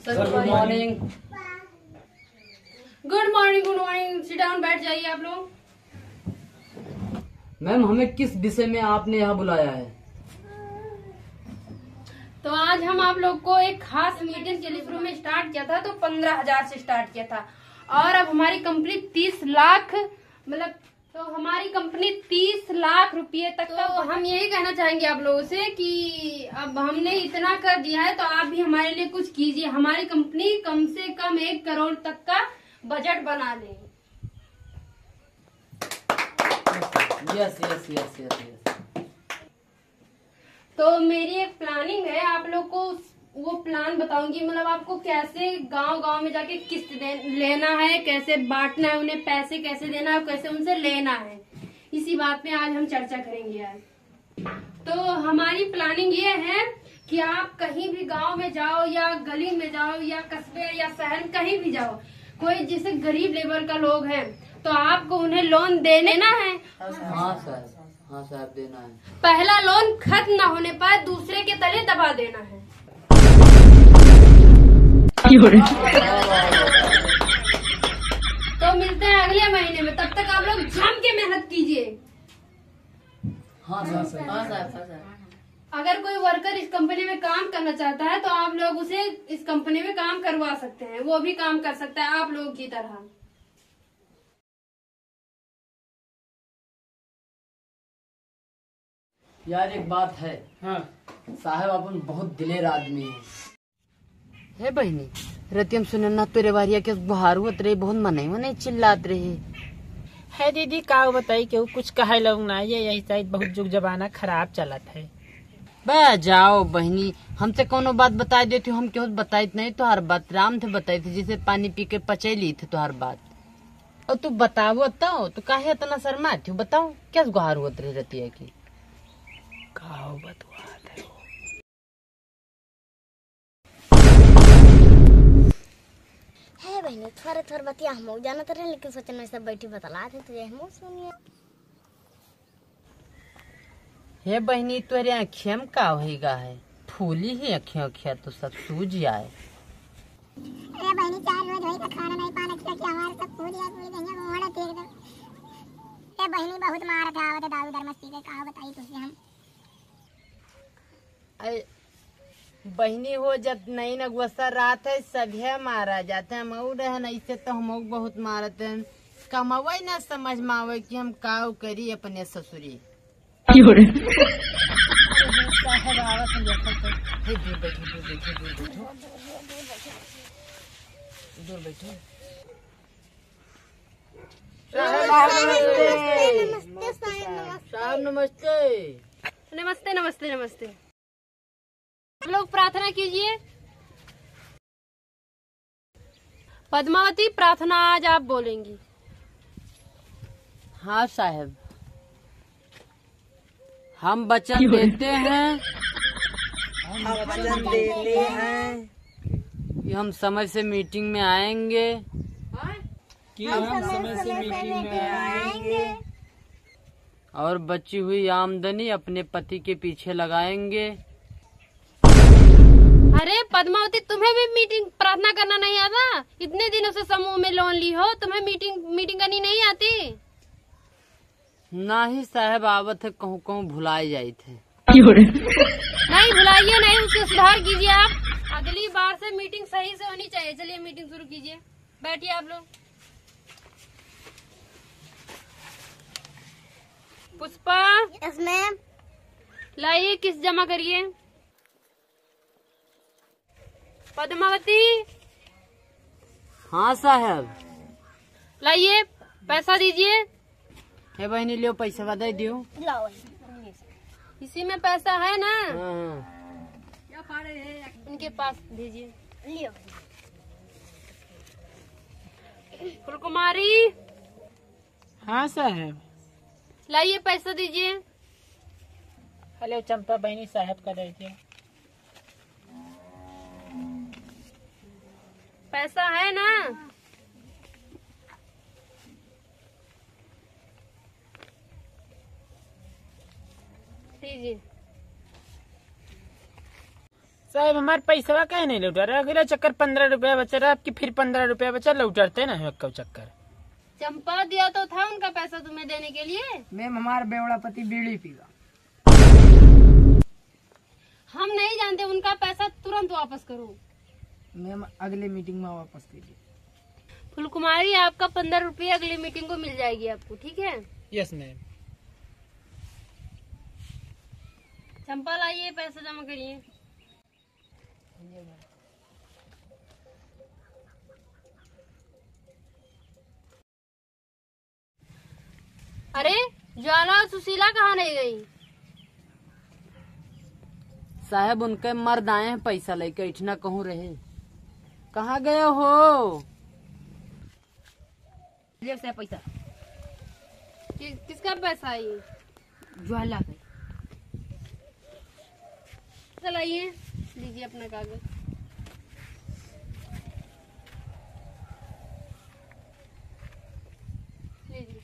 Sir good morning. Good morning, good morning. Sit down, बैठ जाइए आप लोग। मैम, हमें किस विषय में आपने यहाँ बुलाया है? तो आज हम आप लोग को एक खास मीटिंग चली, शुरू में स्टार्ट किया था तो 15,000 से स्टार्ट किया था और अब हमारी कंपनी 30 लाख तो हमारी कंपनी 30 लाख रुपए तक का। तो हम यही कहना चाहेंगे आप लोगों से कि अब हमने इतना कर दिया है तो आप भी हमारे लिए कुछ कीजिए। हमारी कंपनी कम से कम 1 करोड़ तक का बजट बना ले। Yes yes yes yes yes. तो मेरी एक प्लानिंग है, आप लोग को वो प्लान बताऊंगी। आपको कैसे गांव गांव में जाके किस्त लेना है, कैसे बांटना है, उन्हें पैसे कैसे देना है, कैसे उनसे लेना है। इसी बात पे आज हम चर्चा करेंगे आज। तो हमारी प्लानिंग ये है कि आप कहीं भी गांव में जाओ या गली में जाओ या कस्बे या शहर कहीं भी जाओ, कोई जैसे गरीब लेवल का लोग है तो आपको उन्हें लोन देना है। हाँ सर, हाँ साहब, देना है। पहला लोन खत्म न होने पर दूसरे के तले दबा देना है। तो मिलते हैं अगले महीने में, तब तक आप लोग जम के मेहनत कीजिए। हाँ सर, हाँ सर। अगर कोई वर्कर इस कंपनी में काम करना चाहता है तो आप लोग उसे इस कंपनी में काम करवा सकते हैं, वो भी काम कर सकता है आप लोगों की तरह। यार एक बात है। हाँ साहब, अपन बहुत दिलेर आदमी है बहनी। रतियम सुनना तेरे बारिया के बुहार हुआ रहे, बहुत मने चिल्लात रहे है। दीदी का बताई केहू कुछ कहे लोग ना, ये यही शायद बहुत जुग जमाना खराब चलत है। बह जाओ बहनी, हमसे कोनो बात बता देती हो, हम क्यों बताई नहीं। तो हर बात राम थे बताई थी, जिसे पानी पी के पचैली थे तो हर बात। और तू बताओ तो काहे इतना शर्मा थी? बताओ क्या गुहार हुआ रही रतिया की? काहो बतवात है बहनी, थोड़े बतिया हम जाना तो रहे, लेकिन सोचना सब बैठी बतला थे तुझे हम सुनिए। हे बहनी, तोरे आँखिया में का होगा है? फूली ही अखिया तो सब सूझ आए। अरे बहनी, 4 रोज होई का खाना नहीं पाना खिला के हमारे सब पूरी गंगा में मोड़ा तेरे दो। ए बहनी, बहुत मारत है आवत दारू दर मस्ती के, का बताई तुझे हम। बहनी हो जब नहीं न गुस्सा रात है, सभी मारा जाते हैं। मऊ रहन ऐसे तो हम बहुत मारते हैं। कमावे न समझ में आवे कि हम का करी अपने ससुरी। दूर बैठो। साहब नमस्ते। नमस्ते नमस्ते नमस्ते। आप लोग प्रार्थना कीजिए। पद्मावती, प्रार्थना आज आप बोलेंगी। हाँ साहब, हम वचन देते हैं कि हम समय से मीटिंग में आएंगे। और बची हुई आमदनी अपने पति के पीछे लगाएंगे। अरे पद्मावती, तुम्हें भी मीटिंग प्रार्थना करना नहीं आता? इतने दिनों से समूह में लोन ली हो, तुम्हें मीटिंग करनी नहीं आती? ना ही साहब, आवत है कहूँ भुलाए जाये थे। नहीं भुलाइए, नहीं, उसको सुधार कीजिए आप। अगली बार से मीटिंग सही से होनी चाहिए। चलिए मीटिंग शुरू कीजिए, बैठिए आप लोग। Pushpa, yes ma'am. लाइए किस्त जमा करिए। पद्मावती, हाँ साहब। लाइए पैसा दीजिए। हे बहनी, लियो पैसा बता दियो। लाओ, इसी में पैसा है ना? हाँ। उनके पास भेजिए। लियो। फुलकुमारी, हाँ साहब। लाइए पैसा दीजिए। हेलो चंपा बहनी, साहब का दीजिए। पैसा है ना? लीजिए। साहब हमारे पैसा कहे नहीं लौटा रहा, अगला चक्कर 15 रुपया बचा रहा, आपकी फिर 15 रुपया बचा, लौटाते ना है कब चक्कर। चंपा दिया तो था उनका पैसा तुम्हें देने के लिए। मैम हमारा बेवड़ा पति बीड़ी पीगा। हम नहीं जानते, उनका पैसा तुरंत वापस करो। मैम अगले मीटिंग में वापस कीजिए। फुलकुमारी आपका 15 रुपये अगली मीटिंग को मिल जाएगी आपको, ठीक है। Yes ma'am. चंपा लाइए, पैसा जमा करिए। अरे ज्वाला और सुशीला कहाँ नहीं गई? साहब उनके मर्द आए हैं पैसा लेके, इतना कहूँ रहे। कहाँ गए हो? पैसा किसका पैसा है ये? ज्वाला का। चलाइए, लीजिए अपना कागज। लीजिए।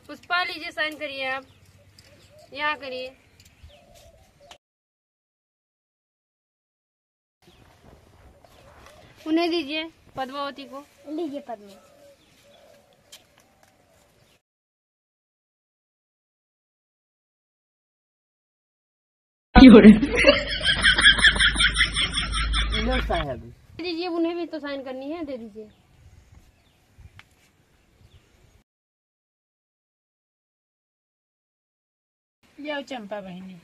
पुष्पा लीजिए, साइन करिए आप, यहाँ करिए। उन्हें दीजिए, पद्मावती को। लीजिए पद्मा। लो साहब। दे दीजिए, उन्हें भी तो साइन करनी है, दे दीजिए। जाओ चंपा बहनी।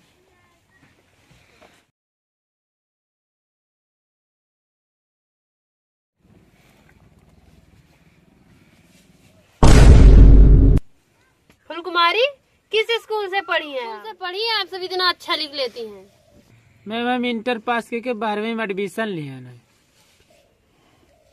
फुलकुमारी किस स्कूल से पढ़ी हैं? स्कूल से पढ़ी हैं आप, सब इतना अच्छा लिख लेती हैं। मैम इंटर पास करके 12वीं में एडमिशन लिया ना।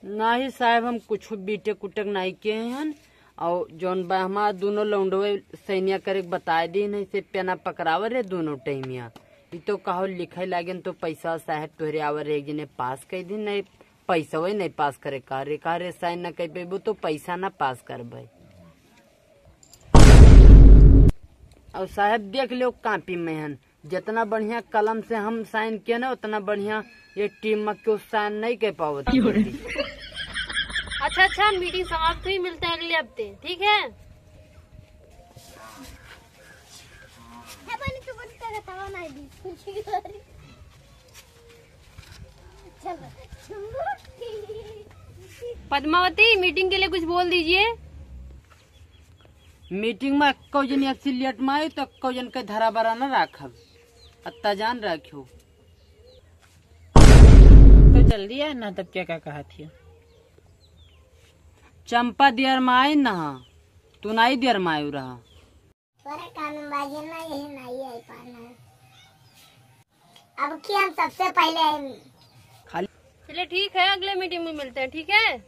ना ही साहब हम कुछ बीटेक उटेक नहीं किए हैं, और जौन बा हमारा दोनों लौंडवे सैनिया करे बताए दी नहीं से पेना पकड़ावर है दोनों टाइमिया। ये तो कहो लिखे लागे तो पैसा साहब तोहरे आवर एक जने पास कर दी, नहीं पैसा वही नहीं पास करे कार्य साइन न कर पेबो तो पैसा ना पास कर भाई। और साहब देख लो कॉपी में हन, जितना बढ़िया कलम से हम साइन किए ना उतना बढ़िया ये टीम में क्यों साइन नहीं कर पाओ। अच्छा, मीटिंग समाप्त हुई, मिलते हैं अगले हफ्ते, ठीक है। पद्मावती मीटिंग के लिए कुछ बोल दीजिए। मीटिंग में कौ जन एक्सीलेट में आई तो कौ जन के धरा बरा न राखब, अत्ता जान रखियो। तो जल्दी है ना, तब क्या कहा थी? चंपा देर में आई ना, तू नहीं देर में आयु रहा। कानूनबाजी ना यही नहीं है पाना। अब की हम सबसे पहले खाली चलिए ठीक है, अगले मीटिंग में मिलते हैं, ठीक है।